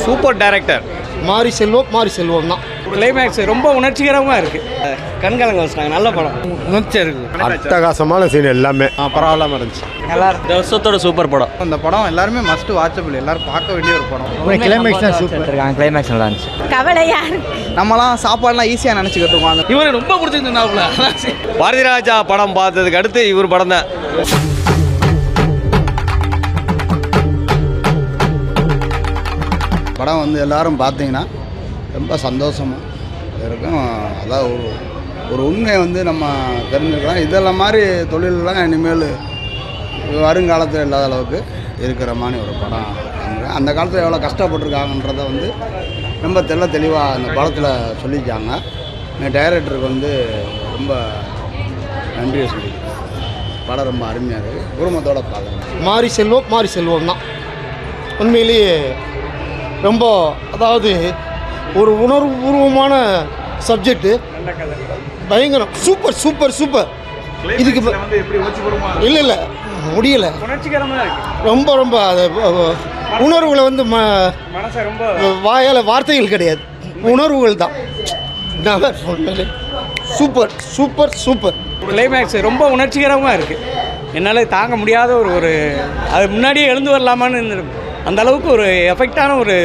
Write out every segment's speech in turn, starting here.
Super director மாரி செல்வம் தான். Climax ரொம்ப உணர்ச்சிகரமாக இருக்குது. கண்கலங்க வச்சுட்டாங்க. நல்ல படம். உணர்ச்சி இருக்குது. அட்டகாசமான சீன் எல்லாமே பரவாயில்லாம இருந்துச்சு. இந்த வருஷத்தோட சூப்பர் படம். அந்த படம் எல்லாருமே மஸ்ட் வாட்சபிள், எல்லாரும் பார்க்க வேண்டிய ஒரு படம். கிளைமேக்ஸ் தான் சூப்பர். கிளைமேக்ஸ் நல்லா இருந்துச்சு. கவலையா நம்மலாம் சாப்பாடுலாம் ஈஸியாக நினச்சிக்கிட்டு இருக்கோம். இவரை ரொம்ப பிடிச்சிருந்தாப்புல. பாரதிராஜா படம் பார்த்ததுக்கு அடுத்து இவர் படம் தான். படம் வந்து எல்லாரும் பார்த்தீங்கன்னா ரொம்ப சந்தோஷமாக இருக்கும். அதாவது ஒரு உண்மையை வந்து நம்ம தெரிஞ்சுக்கலாம். இதெல்லாம் மாதிரி தொழிலெலாம் இனிமேல் வருங்காலத்தில் இல்லாத அளவுக்கு இருக்கிற மாதிரி ஒரு படம். அந்த காலத்தில் எவ்வளோ கஷ்டப்பட்டுருக்காங்கன்றதை வந்து ரொம்ப தெளிவாக அந்த படத்தில் சொல்லியிருக்காங்க. டைரக்டருக்கு வந்து ரொம்ப நன்றியை சொல்லியிருக்காங்க. படம் ரொம்ப அருமையாக இருக்குது. குடும்பத்தோடு பார்க்குறேன். மாரி செல்வம் தான் உண்மையிலேயே ரொம்ப, அதாவது ஒரு உணர்வுபூர்வமான சப்ஜெக்டு, பயங்கரம். சூப்பர். இதுக்கு இல்லை முடியலை. ரொம்ப அது உணர்வுகளை வந்து வாயால் வார்த்தைகள் கிடையாது, உணர்வுகள் தான். சூப்பர். கிளைமேக்ஸ் ரொம்ப உணர்ச்சிகரமாக இருக்குது. என்னால் தாங்க முடியாத ஒரு அது முன்னாடியே எழுந்து வரலாமான்னு இருந்திருக்கும். அந்த அளவுக்கு ஒரு எஃபெக்டான ஒரு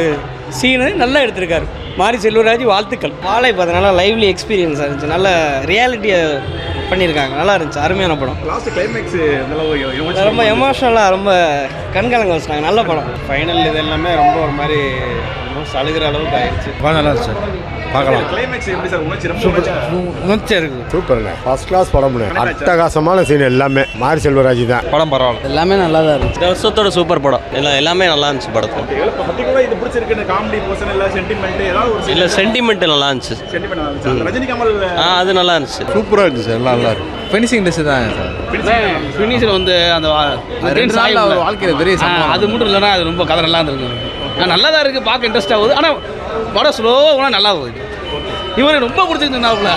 சீனு நல்லா எடுத்திருக்காரு மாரி செல்வராஜ். வாழ்த்துக்கள். வாழை பார்த்தனால லைவ்லி எக்ஸ்பீரியன்ஸாக இருந்துச்சு. நல்ல ரியாலிட்டியை பண்ணியிருக்காங்க. நல்லா இருந்துச்சு. அருமையான படம். லாஸ்ட் கிளைமேக்ஸ் ரொம்ப எமோஷனலாக ரொம்ப கண்கலங்க வச்சுட்டாங்க. நல்ல படம். ஃபைனல் இது எல்லாமே ரொம்ப ஒரு மாதிரி அழுகிற அளவுக்கு ஆயிடுச்சு. நல்லா இருந்துச்சு, பார்க்கலாம். கிளைமேக்ஸ் எப்படி சார்? உணர்ச்சி இருக்குது. சூப்பருங்க, ஃபர்ஸ்ட் கிளாஸ் படம். அட்டகாசமான சீன் எல்லாமே மாரி செல்வராஜ் தான். படம் பரவாயில்ல, எல்லாமே நல்லா தான் இருந்துச்சு. இந்த வருஷத்தோட சூப்பர் படம். எல்லாமே நல்லா இருந்துச்சு படத்தில். பர்టిక్యులரா இது பிடிச்சிருக்கு. காமெடி போர்ஷன் இல்ல சென்டிமென்ட் ஏதாவது ஒரு இல்லை சென்டிமெண்ட் நல்லா இருந்துச்சு. சென்டிமென்ட் நல்லா இருந்துச்சு. ரஜினி கமல் அது நல்லா இருந்துச்சு. சூப்பராக இருந்துச்சு. எல்லாம் நல்லா இருக்கு. ஃபினிஷிங் டெஸ்ட் தான் சார். ஃபினிஷில் வந்து அந்த வாழ்க்கையில் பெரிய அது மட்டும் இல்லைன்னா அது ரொம்ப கதை நல்லா இருந்திருக்கு. நல்லா தான் இருக்குது, பார்க்க இன்ட்ரெஸ்ட் ஆகுது. ஆனால் படம் ஸ்லோவாக நல்லா போகுது. இவரை ரொம்ப பிடிச்சிருந்தாப்புல.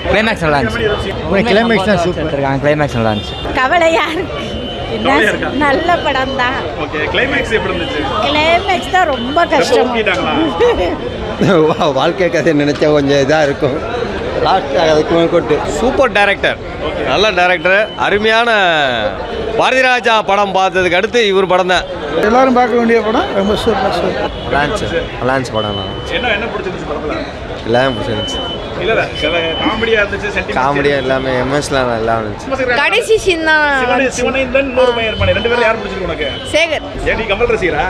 கிளைமேக்ஸ் நல்லா இருந்துச்சு. கிளைமேக்ஸ் தான் சூப்பர். கிளைமேக்ஸ் நல்லா இருந்துச்சு. கவலையா இருக்கு. நல்ல படம் தான். ஓகே, கிளைமேக்ஸ் எப்படி இருந்துச்சு? கிளைமேக்ஸ் தான் ரொம்ப கஷ்டம். வாழ்க்கை கதை நினைச்சா கொஞ்சம் இதாக இருக்கும். Super director. நல்ல டைரக்டர். அருமையான பாரதிராஜா படம் பார்த்ததுக்கு அடுத்து இவர் படம் தான். எல்லாரும் பார்க்க வேண்டிய படம். ரொம்ப சூப்பர். லான்ச் படம் என்ன பிடிச்சிருந்துச்சு படத்துல? எல்லாமே பிடிச்சிருந்துச்சு. இல்ல காமெடியா இருந்துச்சு, சென்டிமென்ட் காமெடியாக எல்லாமே எமோஷனலாக நல்லா இருந்துச்சு. கடைசி சீன் தான். சிவனேந்தன் இன்னொரு பையன் இருப்பானே, ரெண்டு பேரும் யார் பிடிச்சிருக்கு உனக்கு? சேகர். ஏடி கமல் ரசிகரா?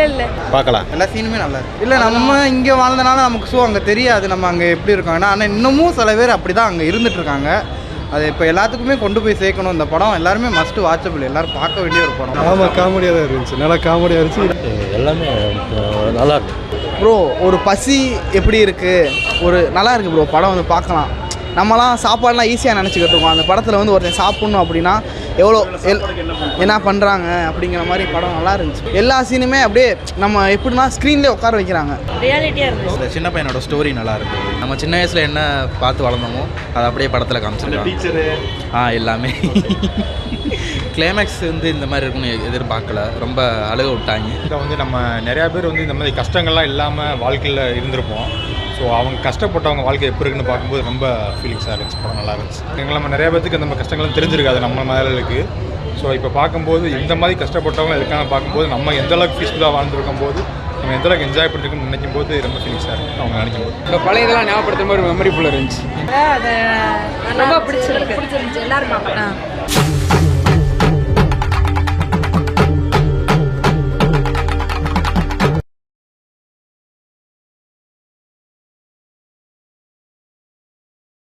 இல்ல பார்க்கலாம். எல்லா சீனுமே நல்லா இருக்கு. இல்லை, நம்ம இங்கே வாழ்ந்தனால நமக்கு அங்கே தெரியாது நம்ம அங்கே எப்படி இருக்காங்கன்னா. ஆனால் இன்னமும் சில பேர் அப்படி தான் அங்கே இருந்துகிட்ருக்காங்க. அது இப்போ எல்லாத்துக்குமே கொண்டு போய் சேர்க்கணும். இந்த படம் எல்லாருமே மஸ்ட் வாட்சபிள், எல்லாரும் பார்க்க வேண்டிய ஒரு படம். ஆமாம், காமெடியாக தான் இருந்துச்சு. நல்லா காமெடியாக இருந்துச்சு. எல்லாமே நல்லா இருக்கு. ப்ரோ, ஒரு பசி எப்படி இருக்குது, ஒரு நல்லா இருக்குது ப்ரோ. படம் வந்து பார்க்கலாம். நம்மலாம் சாப்பாடுலாம் ஈஸியாக நினச்சிக்கிட்டு இருக்கோம். அந்த படத்தில் வந்து ஒருத்தன் சாப்பிட்ணும் அப்படின்னா எவ்வளோ என்ன பண்ணுறாங்க அப்படிங்கிற மாதிரி படம் நல்லா இருந்துச்சு. எல்லா சீனுமே அப்படியே நம்ம எப்படின்னா ஸ்க்ரீன்லேயே உட்கார வைக்கிறாங்க. ரியாலிட்டியாக இருந்துச்சு. இந்த சின்ன பையனோட ஸ்டோரி நல்லா இருக்குது. நம்ம சின்ன வயசில் என்ன பார்த்து வளர்ந்தோமோ அதை அப்படியே படத்தில் காமிச்சிருக்காங்க. எல்லாமே. கிளைமேக்ஸ் வந்து இந்த மாதிரி இருக்குன்னு எதிர்பார்க்கல. ரொம்ப அழுக விட்டாங்க. இதை வந்து நம்ம நிறையா பேர் வந்து இந்த மாதிரி கஷ்டங்கள்லாம் இல்லாமல் வாழ்க்கையில் இருந்திருப்போம். ஸோ அவங்க கஷ்டப்பட்டவங்க வாழ்க்கை எப்படி இருக்குன்னு பார்க்கும்போது ரொம்ப ஃபீலிங்ஸாக இருந்துச்சு. படம் நல்லா இருந்துச்சு. எங்களை நம்ம நிறையா பேருக்கு அந்த கஷ்டங்களும் தெரிஞ்சிருக்காது நம்ம மேலுக்கு. ஸோ இப்போ பார்க்கும்போது இந்த மாதிரி கஷ்டப்பட்டவங்க இருக்காங்க பார்க்கும்போது நம்ம எந்த அளவுக்கு பீஸ்ஃபுல்லாக வாழ்ந்துருக்கும் போது நம்ம எந்த அளவுக்கு என்ஜாய் பண்ணிருக்கோம்னு நினைக்கும் போது ரொம்ப ஃபீலிங்ஸாக இருக்கும் அவங்க நினைக்கும் போது. இந்த பழைய இதெல்லாம் ஞாபகப்படுத்துற மாதிரி மெமரி ஃபுல்லாக இருந்துச்சு. ரொம்ப பிடிச்சிருந்துச்சு. எல்லாரும் பார்க்கலாம்.